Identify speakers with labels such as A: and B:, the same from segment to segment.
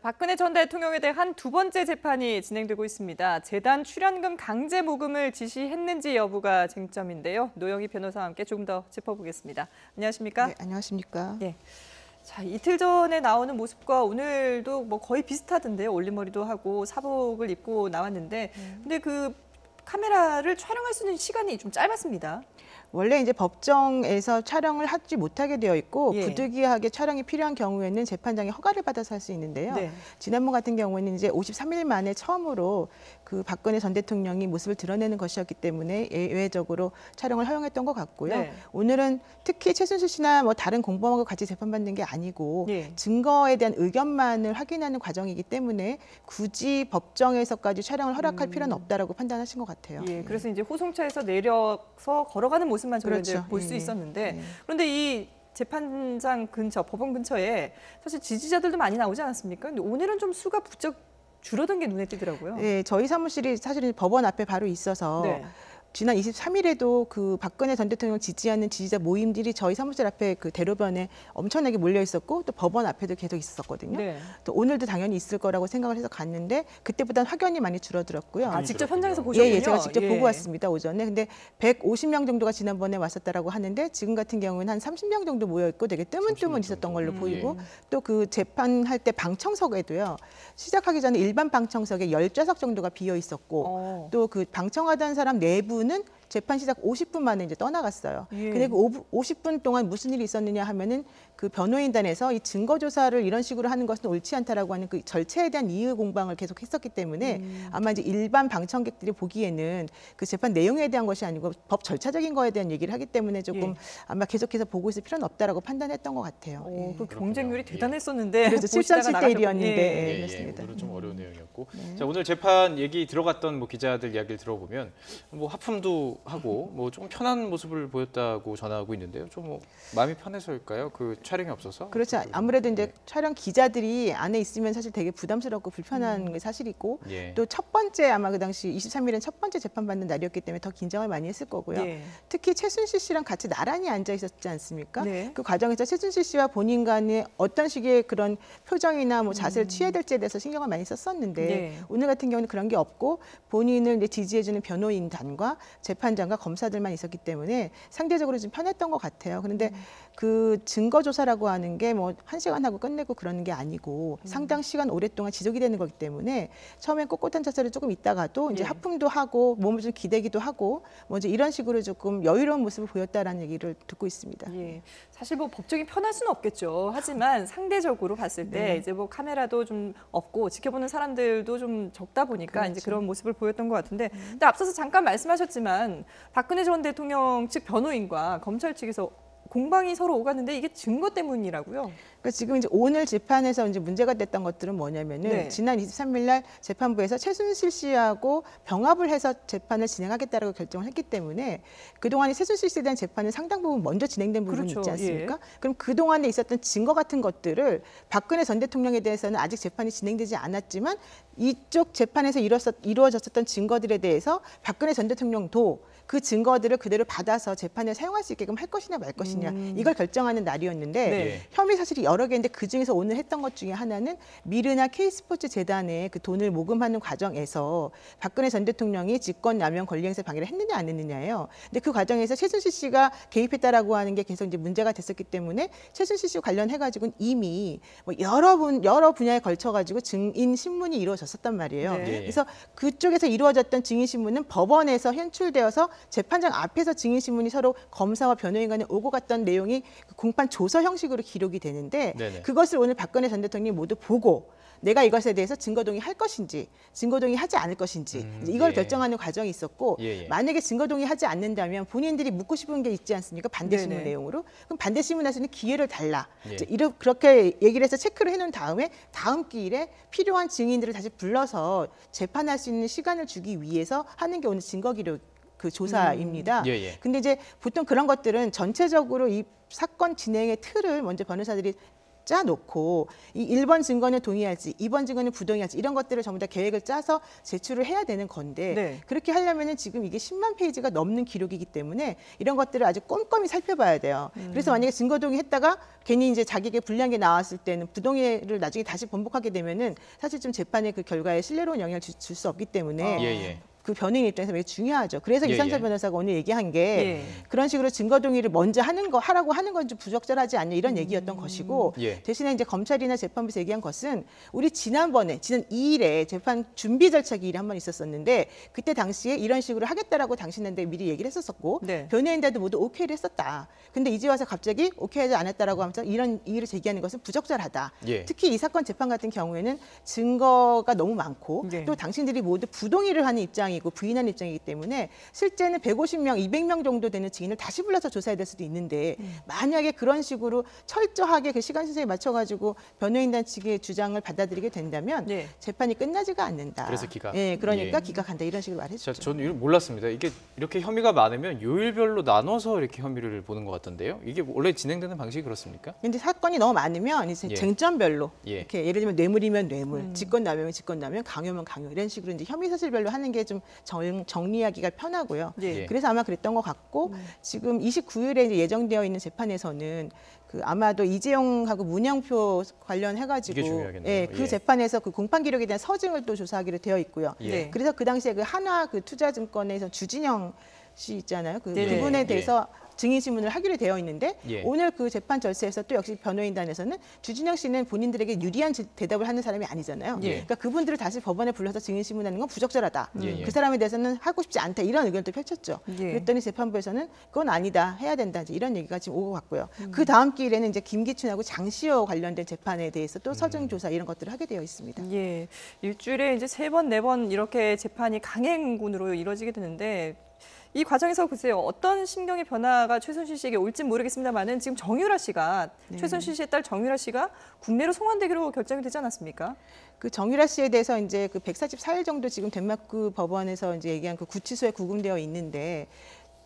A: 박근혜 전 대통령에 대한 두 번째 재판이 진행되고 있습니다. 재단 출연금 강제 모금을 지시했는지 여부가 쟁점인데요. 노영희 변호사와 함께 조금 더 짚어보겠습니다. 안녕하십니까?
B: 네, 안녕하십니까?
A: 네. 자, 이틀 전에 나오는 모습과 오늘도 뭐 거의 비슷하던데요. 올림머리도 하고 사복을 입고 나왔는데, 근데 그 카메라를 촬영할 수 있는 시간이 좀 짧았습니다.
B: 원래 이제 법정에서 촬영을 하지 못하게 되어 있고
A: 예.
B: 부득이하게 촬영이 필요한 경우에는 재판장의 허가를 받아서 할 수 있는데요.
A: 네.
B: 지난번 같은 경우에는 이제 53일 만에 처음으로 그 박근혜 전 대통령이 모습을 드러내는 것이었기 때문에 예외적으로 촬영을 허용했던 것 같고요.
A: 네.
B: 오늘은 특히 최순실 씨나 뭐 다른 공범하고 같이 재판받는 게 아니고
A: 예.
B: 증거에 대한 의견만을 확인하는 과정이기 때문에 굳이 법정에서까지 촬영을 허락할 필요는 없다라고 판단하신 것 같아요.
A: 예, 그래서 이제 호송차에서 내려서 걸어가는 모습만 저희가
B: 그렇죠.
A: 볼 수
B: 예,
A: 있었는데
B: 예.
A: 그런데 이 재판장 근처, 법원 근처에 사실 지지자들도 많이 나오지 않았습니까? 근데 오늘은 좀 수가 부쩍 줄어든 게 눈에 띄더라고요.
B: 네, 저희 사무실이 사실은 법원 앞에 바로 있어서
A: 네.
B: 지난 23일에도 그 박근혜 전 대통령 지지하는 지지자 모임들이 저희 사무실 앞에 그 대로변에 엄청나게 몰려 있었고 또 법원 앞에도 계속 있었거든요.
A: 네.
B: 또 오늘도 당연히 있을 거라고 생각을 해서 갔는데 그때보다는 확연히 많이 줄어들었고요.
A: 아, 직접 현장에서 보셨군요.
B: 예, 제가 직접
A: 예.
B: 보고 왔습니다, 오전에. 근데 150명 정도가 지난번에 왔었다라고 하는데 지금 같은 경우는 한 30명 정도 모여 있고 되게 뜨문뜨문 있었던 걸로 보이고 또 그 재판할 때 방청석에도요. 시작하기 전에 일반 방청석에 10좌석 정도가 비어 있었고 또 그 방청하던 사람 내부는 재판 시작 50분 만에 이제 떠나갔어요.
A: 예.
B: 근데 그 50분 동안 무슨 일이 있었느냐 하면은 그 변호인단에서 이 증거 조사를 이런 식으로 하는 것은 옳지 않다라고 하는 그 절차에 대한 이의 공방을 계속 했었기 때문에 아마 이제 일반 방청객들이 보기에는 그 재판 내용에 대한 것이 아니고 법 절차적인 거에 대한 얘기를 하기 때문에 조금
A: 예.
B: 아마 계속해서 보고 있을 필요는 없다라고 판단했던 것 같아요.
A: 오,
B: 예.
A: 그 경쟁률이
C: 그렇군요.
A: 대단했었는데
B: 그래서
A: 보시다가
B: 7.7대 1이었는데
A: 나가셨군요.
B: 네,
C: 예,
B: 그렇습니다.
C: 오늘은 좀 어려운 내용이었고 자, 오늘 재판 얘기 들어갔던 뭐 기자들 이야기를 들어보면 뭐 하품도 하고 뭐 좀 편한 모습을 보였다고 전하고 있는데요. 좀 뭐 마음이 편해서일까요? 그 촬영이 없어서?
B: 그렇죠. 아무래도 이제 촬영 기자들이 안에 있으면 사실 되게 부담스럽고 불편한 게 사실이고
C: 예.
B: 또 첫 번째 아마 그 당시 23일은 첫 번째 재판받는 날이었기 때문에 더 긴장을 많이 했을 거고요.
A: 예.
B: 특히 최순실 씨랑 같이 나란히 앉아 있었지 않습니까?
A: 네.
B: 그 과정에서 최순실 씨와 본인 간에 어떤 식의 그런 표정이나 뭐 자세를 취해야 될지에 대해서 신경을 많이 썼었는데
A: 네.
B: 오늘 같은 경우는 그런 게 없고 본인을 이제 지지해주는 변호인단과 재판장과 검사들만 있었기 때문에 상대적으로 좀 편했던 것 같아요. 그런데 그 증거 조사라고 하는 게 뭐 1시간 하고 끝내고 그러는 게 아니고 상당 시간 오랫동안 지속이 되는 거기 때문에 처음엔 꼿꼿한 자세를 조금 있다가도 이제
A: 예.
B: 하품도 하고 몸을 좀 기대기도 하고 뭐 이제 이런 식으로 조금 여유로운 모습을 보였다라는 얘기를 듣고 있습니다.
A: 예, 사실 뭐 법적인 편할 수는 없겠죠. 하지만 상대적으로 봤을 때
B: 네.
A: 이제 뭐 카메라도 좀 없고 지켜보는 사람들도 좀 적다 보니까
B: 그렇죠.
A: 이제 그런 모습을 보였던 것 같은데, 근데 앞서서 잠깐 말씀하셨지만 박근혜 전 대통령 측 변호인과 검찰 측에서 공방이 서로 오갔는데 이게 증거 때문이라고요?
B: 그러니까 지금 이제 오늘 재판에서 이제 문제가 됐던 것들은 뭐냐면은
A: 네.
B: 지난 23일 날 재판부에서 최순실 씨하고 병합을 해서 재판을 진행하겠다라고 결정을 했기 때문에 그동안에 최순실 씨에 대한 재판은 상당 부분 먼저 진행된 부분이
A: 그렇죠.
B: 있지 않습니까?
A: 예.
B: 그럼 그동안에 있었던 증거 같은 것들을 박근혜 전 대통령에 대해서는 아직 재판이 진행되지 않았지만 이쪽 재판에서 이루어졌었던 증거들에 대해서 박근혜 전 대통령도 그 증거들을 그대로 받아서 재판에 사용할 수 있게끔 할 것이냐 말 것이냐 이걸 결정하는 날이었는데
A: 네.
B: 혐의 사실이 여러 개인데 그중에서 오늘 했던 것 중에 하나는 미르나 K스포츠 재단에 그 돈을 모금하는 과정에서 박근혜 전 대통령이 직권남용 권리행사 방해를 했느냐 안 했느냐예요. 근데 그 과정에서 최순실 씨가 개입했다라고 하는 게 계속 이제 문제가 됐었기 때문에 최순실 씨 관련해 가지고는 이미 뭐 여러 분야에 걸쳐 가지고 증인 신문이 이루어졌었단 말이에요.
A: 네.
B: 그래서 그쪽에서 이루어졌던 증인 신문은 법원에서 현출되어서 재판장 앞에서 증인 신문이 서로 검사와 변호인 간에 오고 갔던 내용이 공판 조서 형식으로 기록이 되는데
C: 네네.
B: 그것을 오늘 박근혜 전 대통령이 모두 보고 내가 이것에 대해서 증거동의 할 것인지 증거동의 하지 않을 것인지 이걸
C: 예.
B: 결정하는 과정이 있었고
C: 예.
B: 만약에 증거동의 하지 않는다면 본인들이 묻고 싶은 게 있지 않습니까? 반대신문
A: 네네.
B: 내용으로. 그럼 반대신문에서는 기회를 달라.
C: 예.
B: 이제 그렇게 얘기를 해서 체크를 해놓은 다음에 다음 기일에 필요한 증인들을 다시 불러서 재판할 수 있는 시간을 주기 위해서 하는 게 오늘 증거기록 그 조사입니다.
C: 예.
B: 근데 이제 보통 그런 것들은 전체적으로 이 사건 진행의 틀을 먼저 변호사들이 짜놓고 이 1번 증거는 동의할지 2번 증거는 부동의할지 이런 것들을 전부 다 계획을 짜서 제출을 해야 되는 건데
A: 네.
B: 그렇게 하려면은 지금 이게 10만 페이지가 넘는 기록이기 때문에 이런 것들을 아주 꼼꼼히 살펴봐야 돼요. 그래서 만약에 증거 동의했다가 괜히 이제 자기에게 불리한 게 나왔을 때는 부동의를 나중에 다시 번복하게 되면은 사실 좀 재판의 그 결과에 신뢰로운 영향을 줄 수 없기 때문에
C: 예.
B: 그 변호인 입장에서 매우 중요하죠. 그래서
C: 예,
B: 이상철
C: 예.
B: 변호사가 오늘 얘기한 게
A: 예.
B: 그런 식으로 증거 동의를 먼저 하라고 하는 건 좀 부적절하지 않냐 이런 얘기였던 것이고
C: 예.
B: 대신에 이제 검찰이나 재판부에서 얘기한 것은 우리 지난 2일에 재판 준비 절차 기일이 한 번 있었었는데 그때 당시에 이런 식으로 하겠다라고 당신한테 미리 얘기를 했었었고
A: 네.
B: 변호인들도 모두 오케이를 했었다. 근데 이제 와서 갑자기 오케이하지 않았다라고 하면서 이런 이의를 제기하는 것은 부적절하다.
C: 예.
B: 특히 이 사건 재판 같은 경우에는 증거가 너무 많고
A: 네.
B: 또 당신들이 모두 부동의를 하는 입장이고 부인하는 입장이기 때문에 실제는 150명, 200명 정도 되는 증인을 다시 불러서 조사해야 될 수도 있는데 만약에 그런 식으로 철저하게 그 시간 순서에 맞춰가지고 변호인단 측의 주장을 받아들이게 된다면
A: 네.
B: 재판이 끝나지가 않는다.
C: 그래서 기각.
B: 예, 그러니까
C: 예.
B: 기각한다 이런 식으로
C: 자,
B: 말해주죠.
C: 저는 이걸 몰랐습니다. 이게 이렇게 혐의가 많으면 요일별로 나눠서 이렇게 혐의를 보는 것 같던데요. 이게 원래 진행되는 방식이 그렇습니까?
B: 근데 사건이 너무 많으면 이제
C: 예.
B: 쟁점별로
C: 예.
B: 이렇게 예를 들면 뇌물이면 뇌물, 직권남용이면 직권남용, 강요면 강요 이런 식으로 이제 혐의 사실별로 하는 게 좀 정리하기가 편하고요.
A: 예.
B: 그래서 아마 그랬던 것 같고 지금 29일에 이제 예정되어 있는 재판에서는 그 아마도 이재용하고 문영표 관련해가지고
C: 이게 중요하겠네요.
B: 예, 그
C: 예.
B: 재판에서 그 공판 기록에 대한 서증을 또 조사하기로 되어 있고요.
C: 예.
A: 네.
B: 그래서 그 당시에 그 하나 그 투자증권에서 주진영 씨 있잖아요. 그
A: 네네.
B: 부분에 대해서 증인 신문을 하기로 되어 있는데
C: 예.
B: 오늘 그 재판 절차에서 또 역시 변호인단에서는 주진영 씨는 본인들에게 유리한 대답을 하는 사람이 아니잖아요.
C: 예.
B: 그러니까 그분들을 다시 법원에 불러서 증인 신문하는 건 부적절하다.
C: 예.
B: 그 사람에 대해서는 하고 싶지 않다 이런 의견을 또 펼쳤죠.
A: 예.
B: 그랬더니 재판부에서는 그건 아니다 해야 된다 이제 이런 얘기가 지금 오고 갔고요. 그 다음 기일에는 이제 김기춘하고 장시호 관련된 재판에 대해서 또 서증 조사 이런 것들을 하게 되어 있습니다.
A: 예, 일주일에 이제 3번, 4번 이렇게 재판이 강행군으로 이루어지게 되는데 이 과정에서 글쎄요 어떤 심경의 변화가 최순실 씨에게 올진 모르겠습니다만은 지금 정유라 씨가 최순실 씨의 딸 정유라 씨가 국내로 송환되기로 결정이 되지 않았습니까?
B: 그 정유라 씨에 대해서 이제 그 144일 정도 지금 덴마크 법원에서 이제 얘기한 그 구치소에 구금되어 있는데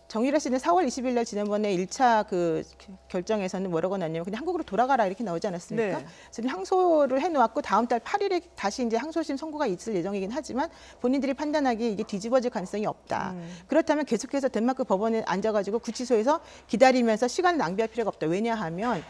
B: 정유라 씨는 4월 20일 날 지난번에 1차 그 결정에서는 뭐라고 나왔냐면 그냥 한국으로 돌아가라 이렇게 나오지 않았습니까?
A: 네.
B: 지금 항소를 해놓았고 다음 달 8일에 다시 이제 항소심 선고가 있을 예정이긴 하지만 본인들이 판단하기에 이게 뒤집어질 가능성이 없다. 그렇다면 계속해서 덴마크 법원에 앉아가지고 구치소에서 기다리면서 시간을 낭비할 필요가 없다. 왜냐하면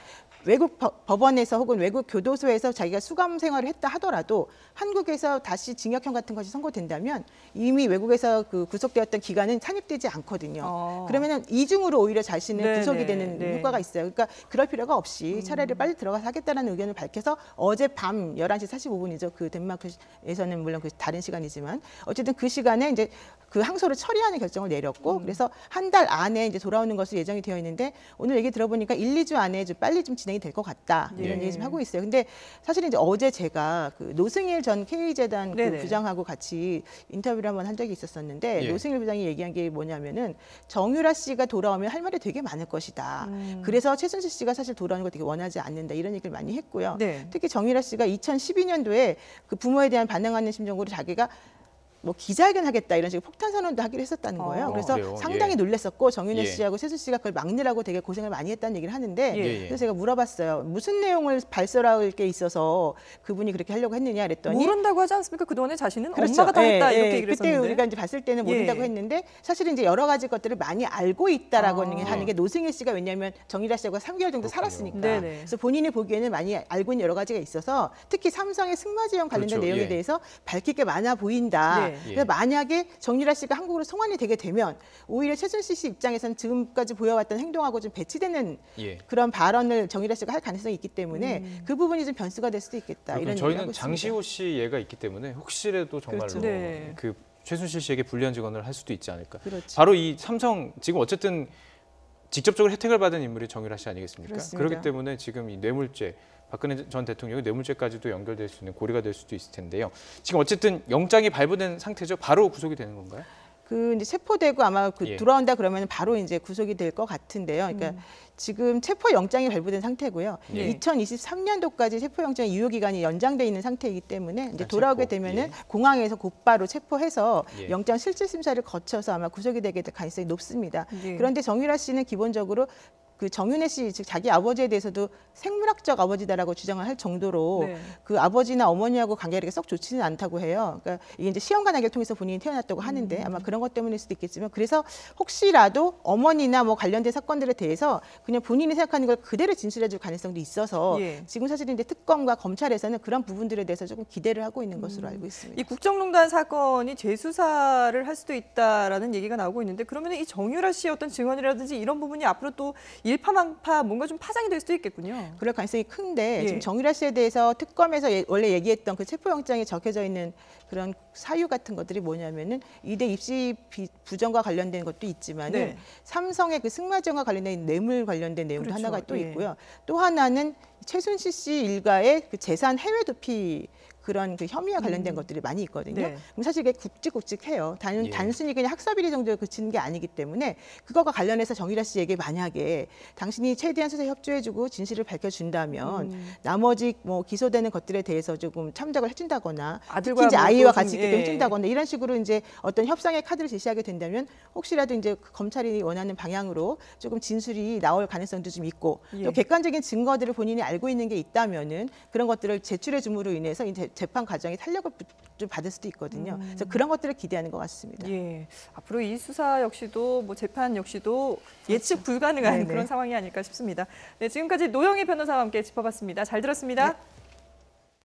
B: 외국 법원에서 혹은 외국 교도소에서 자기가 수감 생활을 했다 하더라도 한국에서 다시 징역형 같은 것이 선고된다면 이미 외국에서 그 구속되었던 기간은 산입되지 않거든요. 그러면은 이중으로 오히려 자신은
A: 네네,
B: 구속이 되는
A: 네.
B: 효과가 있어요. 그러니까 그럴 필요가 없이 차라리 빨리 들어가서 하겠다라는 의견을 밝혀서 어젯밤 11시 45분이죠. 그 덴마크에서는 물론 그 다른 시간이지만 어쨌든 그 시간에 이제 그 항소를 처리하는 결정을 내렸고 그래서 한 달 안에 이제 돌아오는 것으로 예정이 되어 있는데 오늘 얘기 들어보니까 1, 2주 안에 좀 빨리 좀 진행이 될 것 같다 이런
A: 예.
B: 얘기 좀 하고 있어요. 근데 사실 이제 어제 제가 그 노승일 전 K재단 그
A: 네네.
B: 부장하고 같이 인터뷰를 한번 한 적이 있었었는데
C: 예.
B: 노승일 부장이 얘기한 게 뭐냐면은 정유라 씨가 돌아오면 할 말이 되게 많을 것이다. 그래서 최순실 씨가 사실 돌아오는 걸 되게 원하지 않는다 이런 얘기를 많이 했고요.
A: 네.
B: 특히 정유라 씨가 2012년도에 그 부모에 대한 반항하는 심정으로 자기가 뭐 기자회견 하겠다 이런 식으로 폭탄 선언도 하기로 했었다는 거예요. 그래서
C: 그래요?
B: 상당히
C: 예.
B: 놀랐었고 정윤혜
C: 예.
B: 씨하고 세수 씨가 그걸 막느라고 되게 고생을 많이 했다는 얘기를 하는데
A: 예.
B: 그래서 제가 물어봤어요. 무슨 내용을 발설할 게 있어서 그분이 그렇게 하려고 했느냐 그랬더니
A: 모른다고 하지 않습니까? 그동안에 자신은
B: 그렇죠.
A: 엄마가 다 했다
B: 예,
A: 이렇게
B: 예.
A: 얘기를
B: 그때
A: 했었는데.
B: 우리가 이제 봤을 때는 모른다고
A: 예.
B: 했는데 사실은 이제 여러 가지 것들을 많이 알고 있다라고
A: 아.
B: 하는 게 노승일 씨가 왜냐하면 정유라 씨하고 3개월 정도
C: 그렇군요.
B: 살았으니까
A: 네네.
B: 그래서 본인이 보기에는 많이 알고 있는 여러 가지가 있어서 특히 삼성의 승마지원 관련된
C: 그렇죠.
B: 내용에
C: 예.
B: 대해서 밝힐 게 많아 보인다.
A: 네.
B: 그래서 만약에 정유라 씨가 한국으로 송환이 되게 되면 오히려 최순실 씨 입장에서는 지금까지 보여왔던 행동하고 좀 배치되는
C: 예.
B: 그런 발언을 정유라 씨가 할 가능성이 있기 때문에 그 부분이 좀 변수가 될 수도 있겠다.
C: 그렇군요.
B: 이런 얘기를
C: 저희는
B: 하고 있습니다.
C: 장시호 씨 예가 있기 때문에 혹시라도 정말로
B: 그렇죠.
A: 네.
C: 그 최순실 씨에게 불리한 증언을 할 수도 있지 않을까.
B: 그렇죠.
C: 바로 이 삼성 지금 어쨌든 직접적으로 혜택을 받은 인물이 정유라 씨 아니겠습니까?
B: 그렇습니다.
C: 그렇기 때문에 지금 이 뇌물죄 박근혜 전 대통령이 뇌물죄까지도 연결될 수 있는 고리가 될 수도 있을 텐데요. 지금 어쨌든 영장이 발부된 상태죠. 바로 구속이 되는 건가요?
B: 그 이제 체포되고 아마 그
C: 예.
B: 돌아온다 그러면 바로 이제 구속이 될 것 같은데요. 그러니까 지금 체포 영장이 발부된 상태고요.
C: 예.
B: 2023년도까지 체포 영장 유효 기간이 연장돼 있는 상태이기 때문에 이제
C: 일단
B: 돌아오게
C: 체포.
B: 되면은
C: 예.
B: 공항에서 곧바로 체포해서
C: 예.
B: 영장 실질 심사를 거쳐서 아마 구속이 되게 될 가능성이 높습니다.
A: 예.
B: 그런데 정유라 씨는 기본적으로 그 정윤회 씨, 즉 자기 아버지에 대해서도 생물학적 아버지다라고 주장을 할 정도로
A: 네.
B: 그 아버지나 어머니하고 관계가 썩 좋지는 않다고 해요. 그러니까 이게 이제 시험관계를 통해서 본인이 태어났다고 하는데 아마 그런 것 때문일 수도 있겠지만 그래서 혹시라도 어머니나 뭐 관련된 사건들에 대해서 그냥 본인이 생각하는 걸 그대로 진술해줄 가능성도 있어서
A: 예.
B: 지금 사실 이제 특검과 검찰에서는 그런 부분들에 대해서 조금 기대를 하고 있는 것으로 알고 있습니다.
A: 이 국정농단 사건이 재수사를 할 수도 있다라는 얘기가 나오고 있는데 그러면 이 정유라 씨의 어떤 증언이라든지 이런 부분이 앞으로 또 일파만파 뭔가 좀 파장이 될 수도 있겠군요.
B: 그럴 가능성이 큰데
A: 예.
B: 지금 정유라 씨에 대해서 특검에서 원래 얘기했던 그 체포영장에 적혀져 있는 그런 사유 같은 것들이 뭐냐면은 이대 입시 부정과 관련된 것도 있지만은
A: 네.
B: 삼성의 그 승마 지원과 관련된 뇌물 관련된 내용도
A: 그렇죠.
B: 하나가 또
A: 예.
B: 있고요. 또 하나는 최순실 씨 일가의 그 재산 해외 도피 그런 그 혐의와 관련된 것들이 많이 있거든요.
A: 네.
B: 그럼 사실 이게 굵직굵직해요.
C: 예.
B: 단순히 그냥 학사비리 정도에 그치는 게 아니기 때문에 그거가 관련해서 정유라 씨에게 만약에 당신이 최대한 수사에 협조해주고 진실을 밝혀준다면 나머지 뭐 기소되는 것들에 대해서 조금 참작을 해준다거나
A: 아들과
B: 특히 이제
A: 뭐
B: 아이와
A: 또 좀,
B: 같이 있게
A: 예.
B: 해준다거나 이런 식으로 이제 어떤 협상의 카드를 제시하게 된다면 혹시라도 이제 그 검찰이 원하는 방향으로 조금 진술이 나올 가능성도 좀 있고
A: 예.
B: 또 객관적인 증거들을 본인이 알고 있는 게 있다면은 그런 것들을 제출해 줌으로 인해서 이제 재판 과정에 탄력을 좀 받을 수도 있거든요. 그래서 그런 것들을 기대하는 것 같습니다.
A: 예. 앞으로 이 수사 역시도 뭐 재판 역시도 예측 불가능한
B: 네네.
A: 그런 상황이 아닐까 싶습니다. 네, 지금까지 노영희 변호사와 함께 짚어봤습니다. 잘 들었습니다.
B: 네.